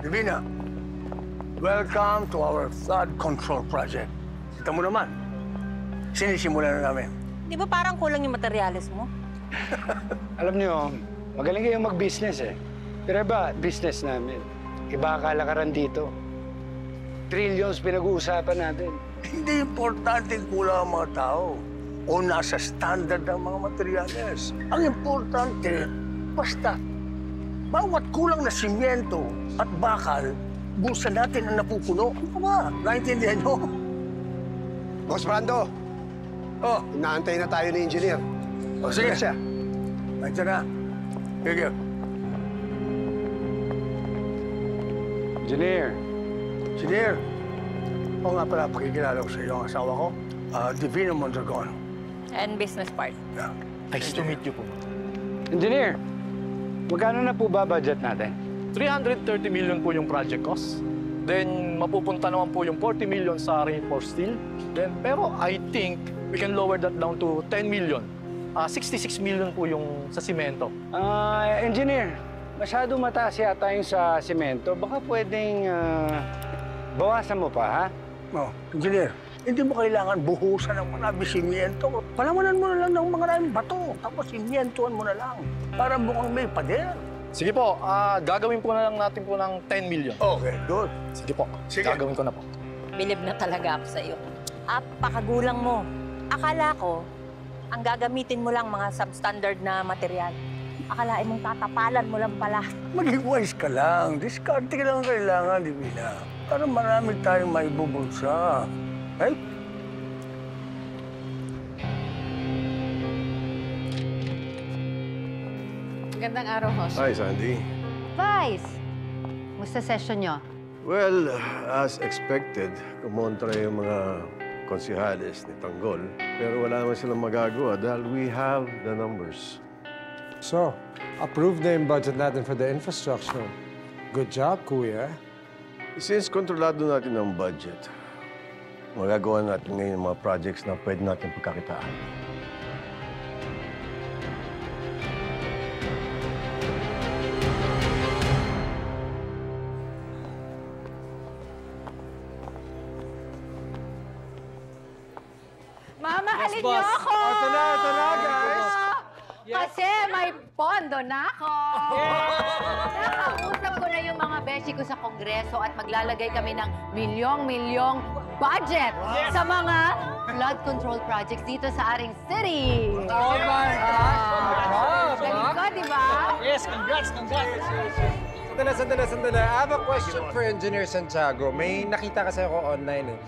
Divina, welcome to our flood control project. Kita mo naman, sinisimulan na namin. Di ba parang kulang yung materyales mo? Alam niyo, magaling kayong mag-business eh. Pero iba, business namin. Iba kalakaran dito. Trillions pinag-uusapan natin. Hindi importante kulang ang mga tao o nasa standard ng mga materyales. Ang importante, basta bawat kulang na simyento at bakal, bulsa natin ang napupuno. Ano ba? Naintindihan nyo? Boss Brando, Oh, inaantay na tayo ni engineer. oh sige. Siya. Nandiyan na. Sige. Engineer. Engineer. Oo nga pala, pakikilala ko sa iyo ang asawa ko, Divina Mondragon. And business part. Yeah. Nice to meet you po. Engineer, magkano na po ba budget natin? 330 million po yung project cost. Then, mapupunta naman po yung 40 million sa reinforced steel. Then, pero I think we can lower that down to 10 million. 66 million po yung sa simento. Engineer, masyado mataas yata yung sa simento. Baka pwedeng bawasan mo pa, ha? Oh, engineer, hindi mo kailangan buhusan ng marami simyento. Palawanan mo na lang ng mga maraming bato, tapos simyentoan mo na lang para mukhang may pader. Sige po, gagawin po na lang natin po ng 10 million. Okay, good. Sige po, Sige. gagawin ko na po. Bilib na talaga ako sa iyo. Apakagulang mo. Akala ko, ang gagamitin mo lang mga substandard na material. Akalain mong tatapalan mo lang pala. Maging wise ka lang. Diskarte ka lang ang kailangan, Divina. Para marami tayong maibubulsa. Right? Magandang araw, host. Hi, Sandy. Vice, musta session nyo? Well, as expected, kumontra yung mga konsihales ni Tanggol. Pero wala naman silang magagawa dahil we have the numbers. So, approve na yung budget natin for the infrastructure. Good job, Kuya. Since kontrolado natin ang budget, magagawa natin ngayon yung mga projects na pwede natin pagkakitaan. Mamahalin niyo ako! Ito na, guys! Kasi may pondo na ako! Nakausap ko na yung mga beshi ko sa Kongreso at maglalagay kami ng milyong-milyong budget sa mga flood control projects dito sa aring city. Oh my God! Galing ko, di ba? Yes, congrats! Sandali. I have a question for Engineer Santiago. May nakita kasi ako online eh.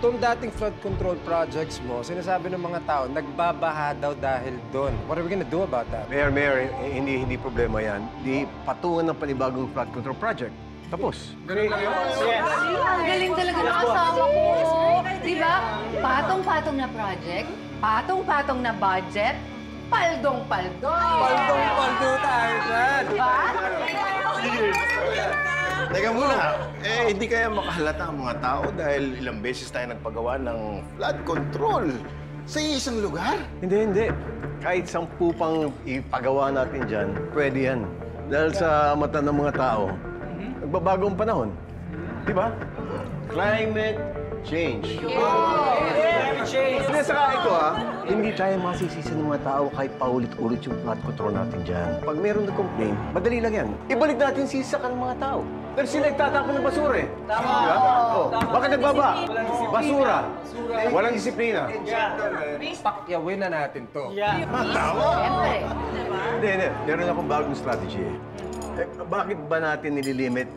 Itong dating flood control projects mo, sinasabi ng mga tao, nagbabaha daw dahil doon. What are we gonna do about that? Mayor, hindi problema yan. Di patungan ng panibagong flood control project. Tapos. Ganun lang yun? Ang galing talaga ng kasama ko. Di ba? Patong-patong na project, patong-patong na budget, paldong-paldo. Paldong-paldo tayo dyan! Diba? Teka muna, hindi kaya makahalata ang mga tao dahil ilang beses tayo nagpagawa ng flood control sa isang lugar? Hindi. Kahit 10 pang ipagawa natin dyan, pwede yan. Dahil sa mata ng mga tao, nagbabago ang panahon. Di ba? Climate change. Hindi, saka ito hindi tayo masisisi ng mga tao kahit paulit-ulit yung flood control natin dyan. Pag meron na-complain, madali lang yan. Ibalik natin sisakan ng mga tao. Dahil sila nagtatapon ng basura eh. Tama. Diba? Oh. Bakit nagbaba? Basura. Walang disiplina. Pakyawin na natin to. Siyempre. Hindi. Meron akong bagong strategy eh. Bakit ba natin nililimit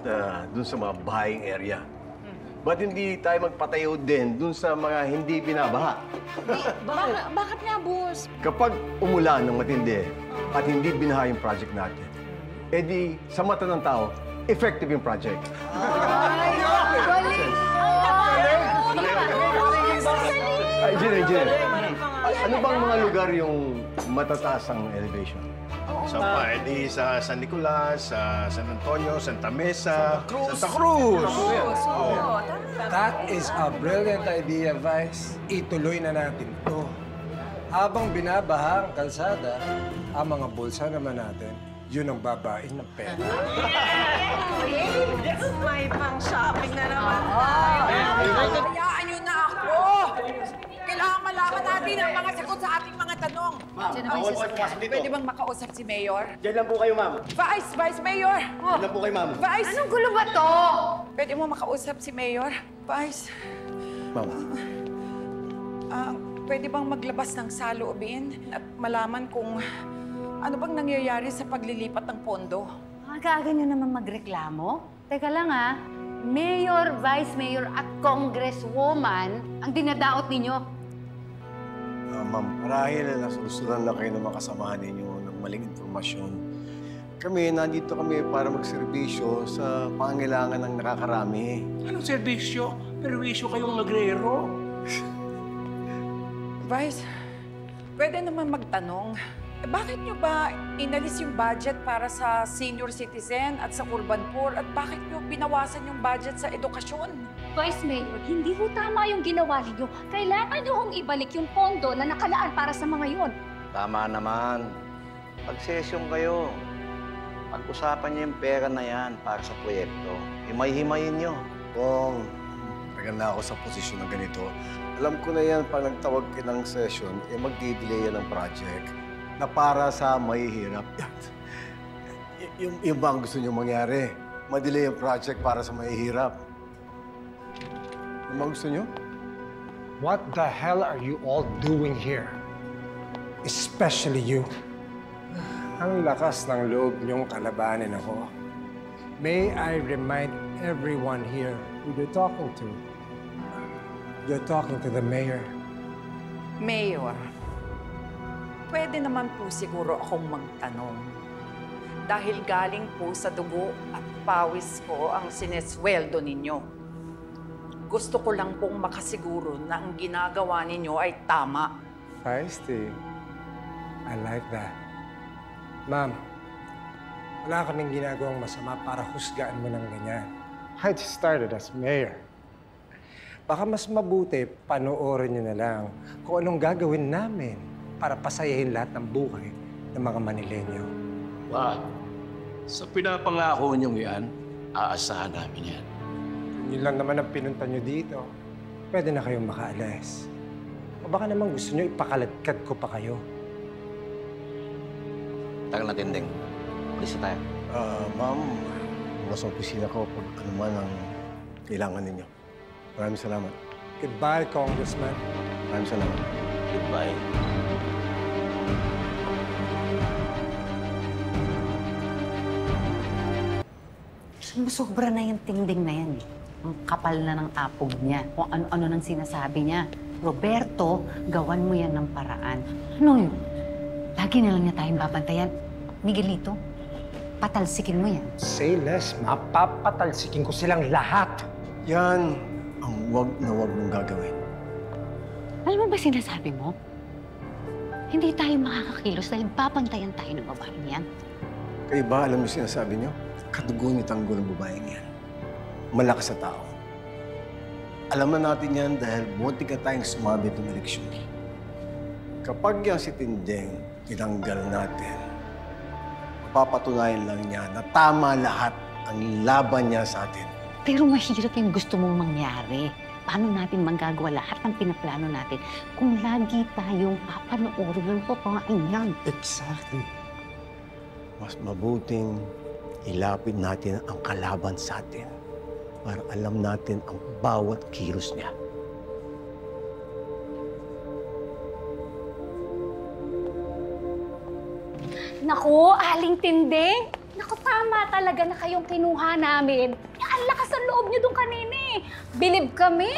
dun sa mga bahaying area? Ba't hindi tayo magpatayo din dun sa mga hindi binabaha? Bakit nga, boss? Kapag umulan ng matindi at hindi binaha yung project natin, edi sa mata ng tao, effective yung project. Galing! Engineer. Ano bang mga lugar yung matataas ang elevation? Sa Paedi, sa San Nicolas, sa San Antonio, Santa Mesa, Santa Cruz. That is a brilliant idea, Vice. Ituloy na natin to. Habang binabaha ang kalsada, ang mga bulsa naman natin, Yun ang babae ng pera. May pang-shopping na naman. Hayaan niyo na ako! Kailangan malaman natin ang mga sagot sa ating mga tanong. Pwede bang makausap si Mayor? Diyan lang po kayo, ma'am. Vice Mayor! Diyan lang po kayo, ma'am. Vice! Anong gulo ba to? Pwede mo makausap si Mayor? Vice, Ma'am, pwede bang maglabas ng saloobin at malaman kung ano bang nangyayari sa paglilipat ng pondo? Aga-aga nyo naman magreklamo? Teka lang Mayor, Vice Mayor at Congresswoman ang dinadaot ninyo. ma'am, marahil nasusunod na kayo ng mga kasamahan ninyo ng maling informasyon. Kami, nandito kami para magserbisyo sa pangangailangan ng nakakarami. Anong serbisyo? Perwisyo kayong magrero? Vice, pwede naman magtanong, bakit nyo ba inalis yung budget para sa senior citizen at sa urban poor at bakit nyo binawasan yung budget sa edukasyon? Vice Mayor, hindi ho tama yung ginawa ninyo. Kailangan nyo hong ibalik yung pondo na nakalaan para sa mga yon. Tama naman. Pag-session kayo. Pag-usapan niyo yung pera na yan para sa proyekto. Himay-himayin niyo. Kung tagal na ako sa posisyon na ganito, alam ko na yan, pag nagtawag ka ng session, magdi-delay yan ng project na para sa mahihirap. Yung ba ang gusto niyo mangyari? Ma-delay yung project para sa mahihirap. Yung ba gusto niyo? What the hell are you all doing here? Especially you. Ang lakas ng loob niyong kalabanin ako. May I remind everyone here who you're talking to. You're talking to the mayor. Mayor, pwede naman po siguro akong magtanong. Dahil galing po sa dugo at pawis ko ang sinesweldo ninyo. Gusto ko lang pong makasiguro na ang ginagawa ninyo ay tama. Feisty. I like that. Ma'am, wala kaming ginagawang masama para husgaan mo ng ganyan. I just started as mayor. Baka mas mabuti, panoorin niyo na lang kung anong gagawin namin para pasayahin lahat ng buhay ng mga Manilenyo. What? Sa pinapangako niyong yan, aasahan namin yan. Kung yun lang naman ang pinunta niyo dito, pwede na kayong makaalis. O baka naman gusto niyo ipakaladkad ko pa kayo. Tagal na tinding. Alis na tayo. Ma'am, nasa opisina ko pag ano man ang kailangan ninyo. Maraming salamat. Goodbye, Congressman. Maraming salamat. Goodbye. Sumusobra na yung tingding na yan. Ang kapal na ng apog niya. Kung ano-ano nang sinasabi niya. Roberto, gawan mo yan ng paraan. Ano yun? Lagi na lang niya tayong babantayan. Miguelito, patalsikin mo yan. Say less, mapapatalsikin ko silang lahat. Yan ang wag na wag mong gagawin. Alam mo ba sinasabi mo? Hindi tayo makakakilos dahil babantayan tayo ng babaeng yan. Kayo ba alam niyo sinasabi niyo? Kadugo niyo tanggol ng babaeng yan. Malakas sa tao. Alam na natin yan dahil buti ka tayong sumabit ng eleksyon. Kapag yan si Tindeng tinanggal natin, papatunayan lang niya na tama lahat ang laban niya sa atin. Pero mahirap yung gusto mong mangyari. Paano natin manggagawa lahat ng pinaplano natin kung lagi tayong papanoorin ng babaeng yan? Exactly. Mas mabuting ilapit natin ang kalaban sa atin para alam natin ang bawat kilos niya. Naku, Aling Tinding! Naku, tama talaga na kayong kinuha namin. Ang lakas ng loob niyo doon kanina eh. Bilib kami.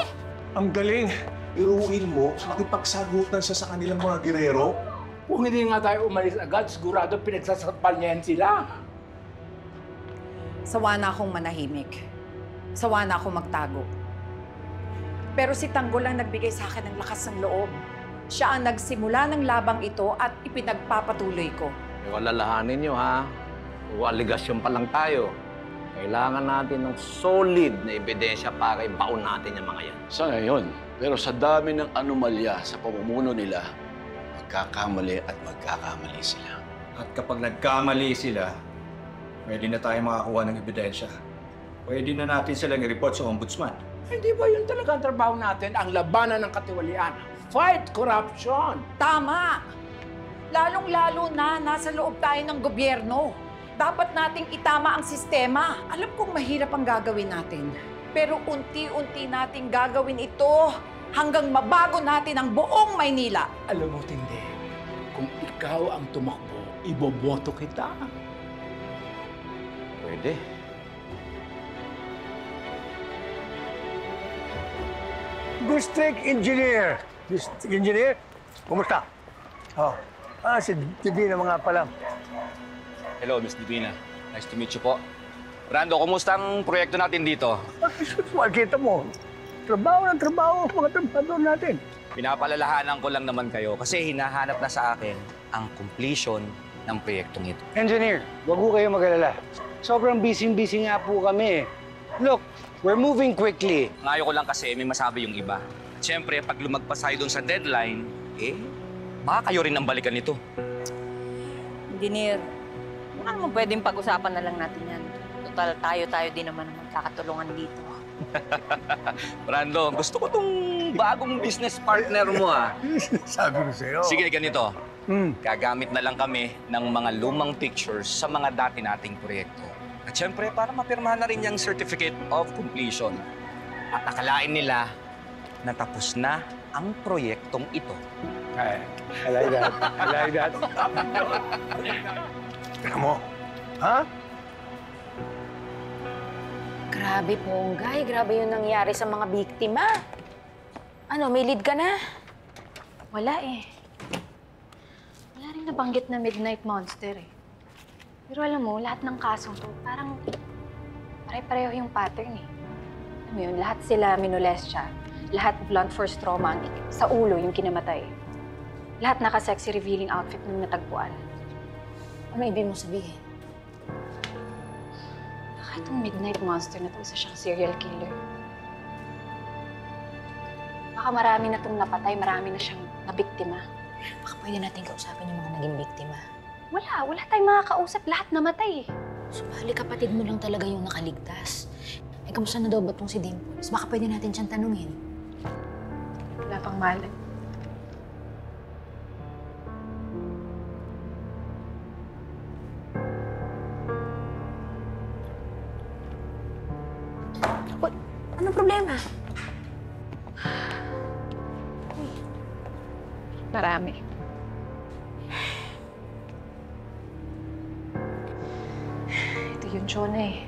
Ang galing! Iruin mo, makipagsagutan siya sa kanilang mga girero. Kung hindi nga tayo umalis agad, sigurado pinagsasapal niya yan sila. Sawa na akong manahimik. Sawa na akong magtago. Pero si Tanggol ang nagbigay sa akin ng lakas ng loob. Siya ang nagsimula ng labang ito at ipinagpapatuloy ko. Yung alalahanin niyo, ha? O aligasyon pa lang tayo. Kailangan natin ng solid na ebidensya para ibaon natin yung mga yan. Sa ngayon, pero sa dami ng anomalya sa pamumuno nila, magkakamali at magkakamali sila. At kapag nagkamali sila, pwede na tayo makakuha ng ebidensya. Pwede na natin silang i-report sa ombudsman. Hindi ba yun talaga ang trabaho natin, ang labanan ng katiwalian? Fight corruption! Tama! Lalong-lalo na nasa loob tayo ng gobyerno. Dapat nating itama ang sistema. Alam kong mahirap ang gagawin natin. Pero unti-unti nating gagawin ito hanggang mabago natin ang buong Maynila. Alam mo, Tinde, kung ikaw ang tumakbo, iboboto kita. Pwede. District Engineer. District Engineer, kumusta? Oh. Si Divina mga pala. Hello, Miss Divina. Nice to meet you po. Brando, kumusta ang proyekto natin dito? Well, kita mo. Trabaho ng trabaho ang mga trabahador natin. Pinapalalahanan ko lang naman kayo kasi hinahanap na sa akin ang completion ng proyektong ito. Engineer, wag ho kayo mag-alala. Sobrang busy-busy nga po kami. Look, we're moving quickly. Ngayon ko lang kasi may masabi yung iba. At syempre, pag lumagpas tayo dun sa deadline, baka kayo rin ang balikan nito. Engineer, wala naman pwedeng pag-usapan na lang natin yan. Total, tayo din naman magkakatulungan dito. Brando, gusto ko tong bagong business partner mo, ah. Sabi ko sa'yo. Sige, ganito. Gagamit na lang kami ng mga lumang pictures sa mga dati nating proyekto. At syempre, para mapirmahan na rin yung Certificate of Completion. At akalain nila na tapos na ang proyektong ito. I like that. I like that. Tignan mo. Ha? Grabe, Ponggay. Grabe yung nangyari sa mga biktima. Ano, may lead ka na? Wala eh. Wala rin nabanggit na Midnight Monster eh. Pero alam mo, lahat ng kasong to, parang pare-pareho yung pattern eh. Alam mo yun, lahat sila minolestya. Lahat blunt force trauma sa ulo yung kinamatay. Lahat naka-sexy revealing outfit nung natagpuan. Ano ibig mo sabihin? Baka itong Midnight Monster na to, isa siyang serial killer. Baka marami na itong napatay, marami na siyang nabiktima. Baka pwede natin kausapin yung mga naging biktima. Wala tayong makakausap. Lahat namatay eh. Subali, kapatid mo lang talaga yung nakaligtas. Eh, kamusta na daw ba itong si Dimples? Baka pwede natin siyang tanungin. Wala pang malay. Anong problema? Marami. Ito yun, Jonah eh.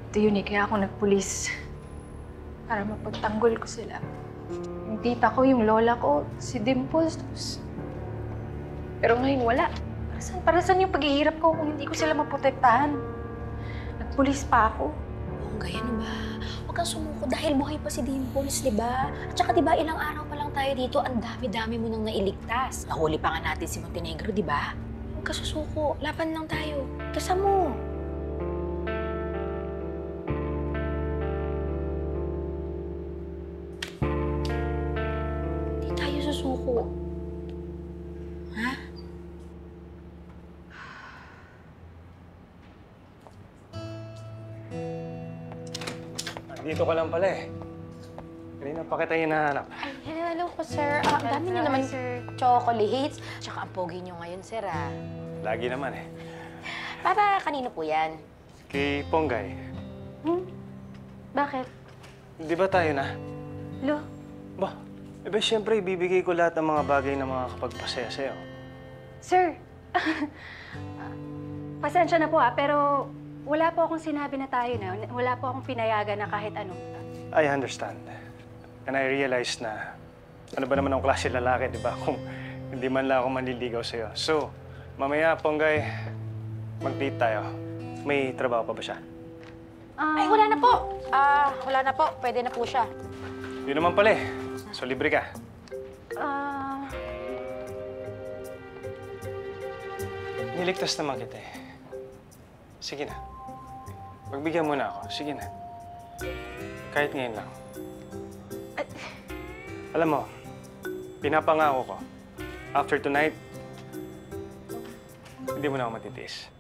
Ito yun eh, kaya ako nagpulis. Para mapagtanggol ko sila. Yung tita ko, yung lola ko, si Dimples. Pero ngayon wala. Para saan yung paghihirap ko kung hindi ko sila maprotektahan? Nagpulis pa ako. Ponggay, ano ba? Huwag kang sumuko dahil buhay pa si Dimples, di ba? At saka, di ba, ilang araw pa lang tayo dito, ang dami-dami mo nang nailigtas. Nahuli pa nga natin si Montenegro, di ba? Huwag ka susuko. Laban lang tayo. Tasa mo. Hindi tayo susuko. Ha? Dito ka lang pala eh. Kanina pa kita hinahanap. Hello po, sir. Ang dami niyo naman, sir, chocolates. Tsaka ang pogi niyo ngayon, sir, ah. Lagi naman eh. Para kanino po yan? Kay Ponggay. Bakit? Di ba tayo na? Lo? Ba, siyempre ibibigay ko lahat ng mga bagay na makakapagpasaya sa'yo. Sir, pasensya na po pero wala po akong sinabi na tayo na. Wala po akong pinayagan na kahit ano. I understand. And I realize na ano ba naman ang klase lalaki, di ba? Kung hindi man lang ako manliligaw sa'yo. So, mamaya, Ponggay, mag-date tayo. May trabaho pa ba siya? Ay, wala na po. Wala na po. Pwede na po siya. Yun naman pala eh. So, libre ka. Niligtas naman kita eh. Sige na. Pagbigyan mo na ako. Sige na. Kahit ngayon lang. Alam mo, pinapangako ko, after tonight, Hindi mo na ako matitiis.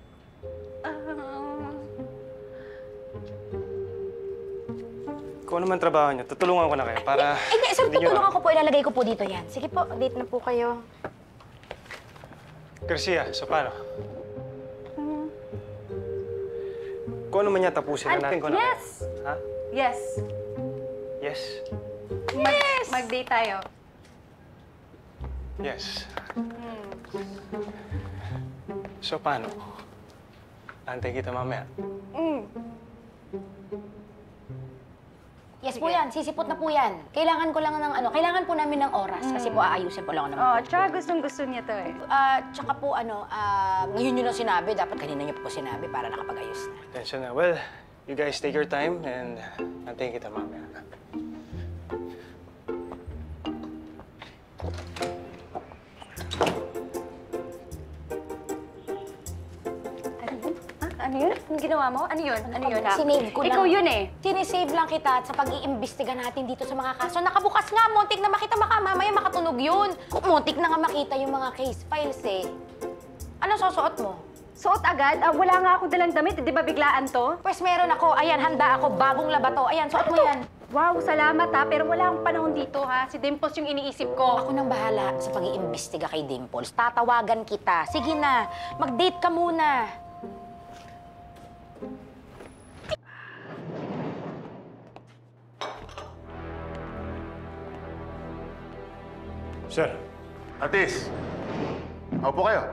Kung ano man trabaho niyo, tutulungan ko na kayo para... Hindi, sir, tutulungan ko po. Ilalagay ko po dito yan. Sige po, date na po kayo. Garcia, so paano? Kung ano man niya tapusin na natin ko na. Yes! Ha? Yes. Yes? Mag-date tayo. Yes. So paano? Antay kita mamaya. Yes po yan, sisipot na po yan. Kailangan ko lang ng kailangan po namin ng oras kasi po aayusin ko lang naman. Tsaka gustong-gusto niya to eh. Tsaka po ngayon yun ang sinabi, dapat kanina niyo po sinabi para nakapag-ayos na. Attention na. Well, you guys take your time and antayin kita mamaya. Ano yun? Anong ginawa mo? Ano yun? Ano yun? Sinave ko lang. Ikaw yun eh. Sinisave lang kita sa pag-iimbestiga natin dito sa mga kaso. Nakabukas nga, muntik na makita, baka mamaya makatunog yun. Muntik na nga makita yung mga case files eh. Ano susuot mo? Suot agad? Wala nga ako dalang damit. Di ba biglaan to? Pues meron ako. Ayan, handa ako. Bagong laba to. Ayan, suot mo yan. Wow, salamat ha. Pero wala akong panahon dito ha. Si Dimples yung iniisip ko. Ako nang bahala sa pag-iimbestiga kay Dimples. Tatawagan kita. Sige na, mag-date ka muna. Sir. Atis, maupo kayo.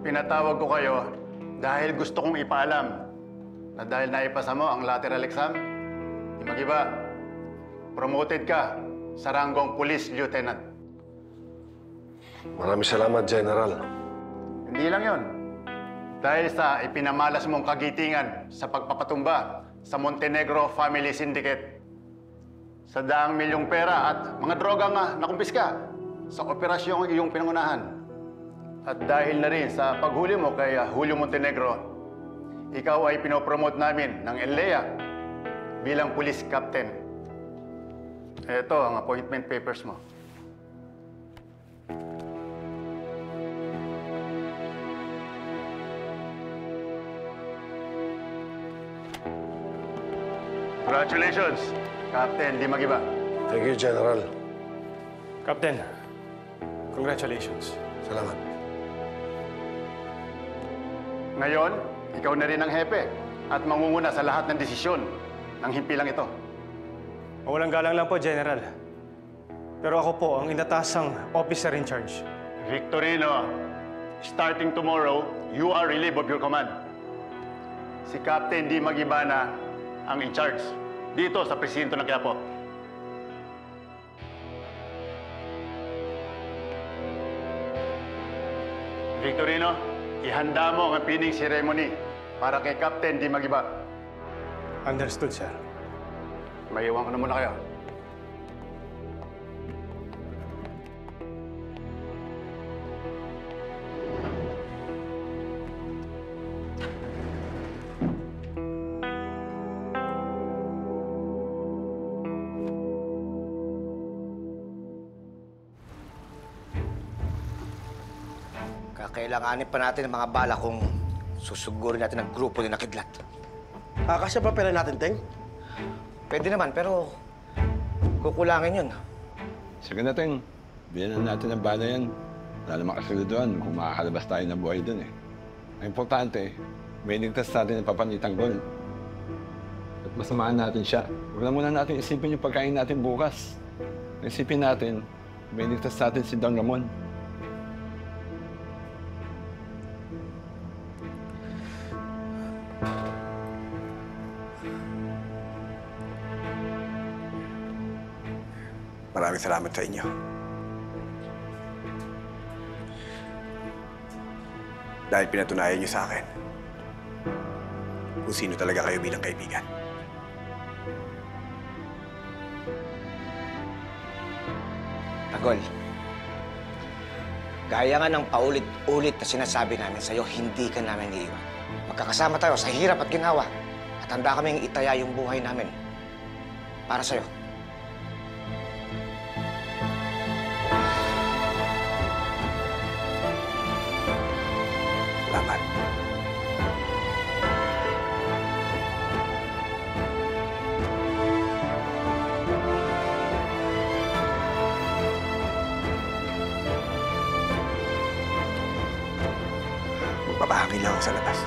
Pinatawag ko kayo dahil gusto kong ipaalam na dahil naipasa mo ang lateral exam, di mag-iba, promoted ka sa ranggong Police Lieutenant. Maraming salamat, General. Hindi lang yon. Dahil sa ipinamalas mong kagitingan sa pagpapatumba sa Montenegro Family Syndicate, sa daang milyong pera at mga drogang nakumpiska sa operasyong iyong pinangunahan. At dahil na rin sa paghuli mo kay Julio Montenegro, ikaw ay pinopromote namin ng ELEA bilang police captain. Ito ang appointment papers mo. Congratulations, Captain Di Magiba. Thank you, General. Captain, congratulations. Salamat. Ngayon, ikaw na rin ang hepe at mangunguna sa lahat ng desisyon ng himpilang ito. Walang galang lang po, General. Pero ako po ang inatasang officer in charge. Victorino, starting tomorrow, you are relieved of your command. Si Captain Di Magiba na ang in charge dito sa presinto ng Quiapo. Victorino, ihanda mo ang pinning ceremony para kay Captain Di Magiba. Understood, sir. Maiwan ko na muna kayo. Kakailanganin pa natin ng mga bala kung susugurin natin ang grupo ni Nakidlat. Kasya pa pera natin, Teng? Pwede naman, pero kukulangin yun. Sige na, Teng. Bigyan na natin ng bala yan. Wala naman kasunduan kung makakalabas tayo ng buhay dun eh. Ang importante, may ligtas natin ang papanitang gol. At masamaan natin siya. Huwag na muna natin isipin yung pagkain natin bukas. Isipin natin, may ligtas natin si Don Ramon. Maraming salamat sa inyo. Dahil pinatunayan niyo sa akin kung sino talaga kayo bilang kaibigan. Tagol, gaya nga ng paulit-ulit na sinasabi namin sa'yo, hindi ka namin iiwan. Magkakasama tayo sa hirap at ginawa at handa kaming itaya yung buhay namin Para sa'yo. Salamat. Magpapahangin lang ako sa labas.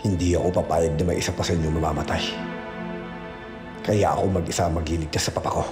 Hindi ako papayag na may isa pa sa inyo mamamatay. Kaya ako mag-isa magliligtas sa papa ko.